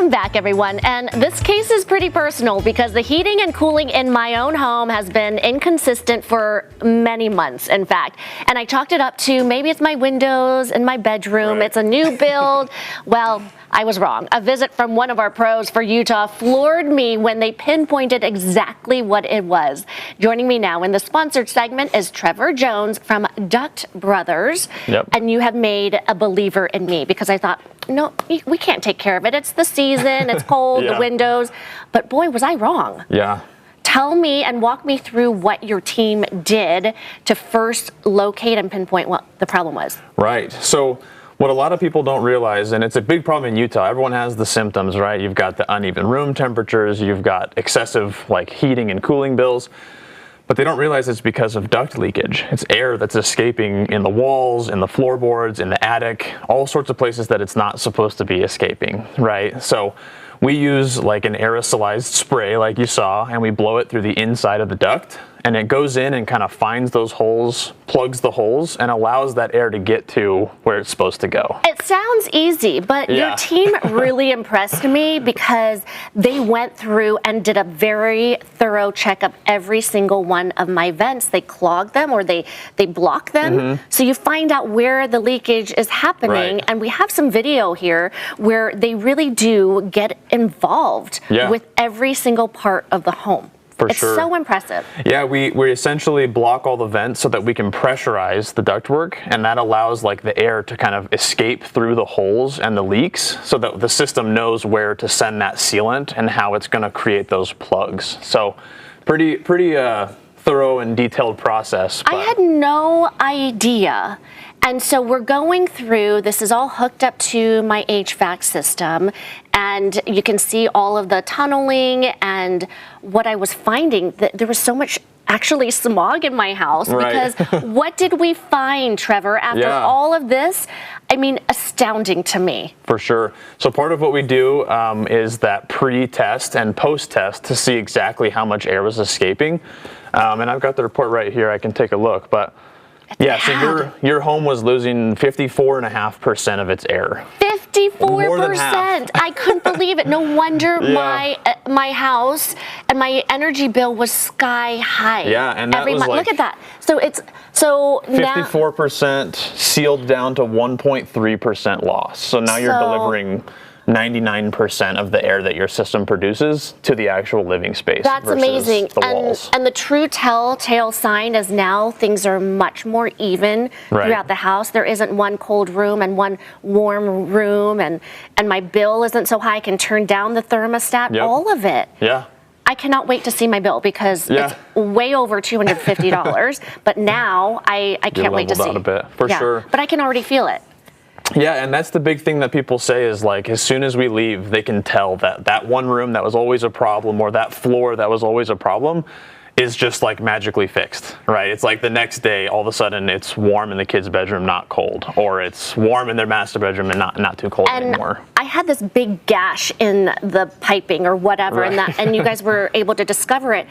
Welcome back, everyone. And this case is pretty personal because the heating and cooling in my own home has been inconsistent for many months, in fact. And I chalked it up to maybe it's my windows in my bedroom. Right. It's a new build. Well, I was wrong. A visit from one of our pros for Utah floored me when they pinpointed exactly what it was. Joining me now in the sponsored segment is Trevor Jones from Duct Brothers. Yep. And you have made a believer in me because I thought, no, we can't take care of it. It's the season, it's cold, the windows. But boy, was I wrong. Yeah. Tell me and walk me through what your team did to first locate and pinpoint what the problem was. Right. So what a lot of people don't realize, and it's a big problem in Utah, everyone has the symptoms, right? You've got the uneven room temperatures, you've got excessive heating and cooling bills, but they don't realize it's because of duct leakage. It's air that's escaping in the walls, in the floorboards, in the attic, all sorts of places that it's not supposed to be escaping, right? So we use an aerosolized spray like you saw, and we blow it through the inside of the duct, and it goes in and kind of finds those holes, plugs the holes, and allows that air to get to where it's supposed to go. It sounds easy, but your team really impressed me because they went through and did a very thorough check of every single one of my vents. They clog them or they block them. So you find out where the leakage is happening. Right. And we have some video here where they really do get involved with every single part of the home. It's so impressive. Yeah, we essentially block all the vents so that we can pressurize the ductwork, and that allows the air to kind of escape through the holes and the leaks so that the system knows where to send that sealant and how it's going to create those plugs. So pretty thorough and detailed process. I had no idea. And so we're going through, this is all hooked up to my HVAC system, and you can see all of the tunneling, and what I was finding, that there was so much actually smog in my house because what did we find, Trevor, after all of this? I mean, astounding to me. For sure. So part of what we do is that pre-test and post-test to see exactly how much air was escaping. And I've got the report right here. I can take a look, but so your home was losing 54.5% of its air. 54%. I couldn't believe it. No wonder my house and my energy bill was sky high. Yeah, and that every was month. Look at that. So 54% sealed down to 1.3% loss. So now you're delivering 99% of the air that your system produces to the actual living space. That's amazing. The walls. And the true telltale sign is now things are much more even throughout the house. There isn't one cold room and one warm room, and my bill isn't so high. I can turn down the thermostat, all of it. Yeah. I cannot wait to see my bill because it's way over $250. But now I can't wait to see. Out a bit, for sure. But I can already feel it. Yeah, and that's the big thing that people say is as soon as we leave, they can tell that one room that was always a problem or that floor that was always a problem is just magically fixed, right? It's the next day, all of a sudden it's warm in the kid's bedroom, not cold, or it's warm in their master bedroom and not too cold anymore. I had this big gash in the piping or whatever, and you guys were able to discover it.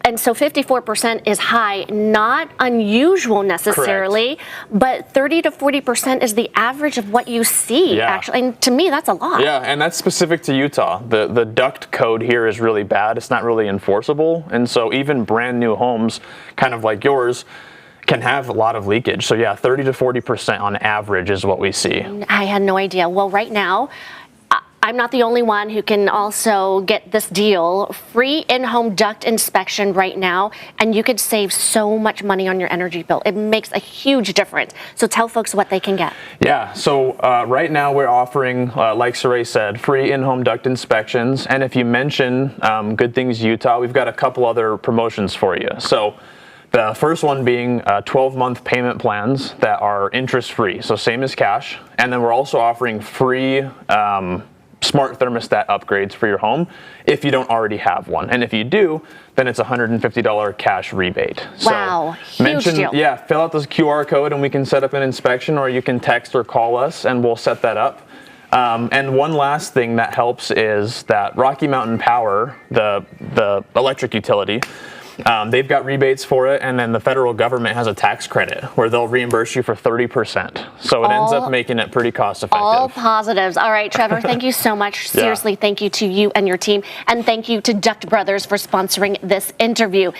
And so 54% is high, not unusual necessarily, but 30 to 40% is the average of what you see, actually. And to me, that's a lot. Yeah, and that's specific to Utah. The duct code here is really bad. It's not really enforceable. And so even brand new homes, kind of like yours, can have a lot of leakage. So yeah, 30 to 40% on average is what we see. I had no idea. Well, right now, I'm not the only one who can also get this deal. Free in-home duct inspection right now, and you could save so much money on your energy bill. It makes a huge difference. So tell folks what they can get. Yeah, so right now we're offering, like Surae said, free in-home duct inspections. And if you mention Good Things Utah, we've got a couple other promotions for you. So the first one being 12-month payment plans that are interest-free, so same as cash. And then we're also offering free smart thermostat upgrades for your home if you don't already have one. And if you do, then it's a $150 cash rebate. Wow, huge deal. Yeah, fill out this QR code and we can set up an inspection, or you can text or call us and we'll set that up. And one last thing that helps is that Rocky Mountain Power, the electric utility, They've got rebates for it, and then the federal government has a tax credit where they'll reimburse you for 30%. So it ends up making it pretty cost effective. All positives. All right, Trevor, thank you so much. Seriously, thank you to you and your team, and thank you to Duct Brothers for sponsoring this interview.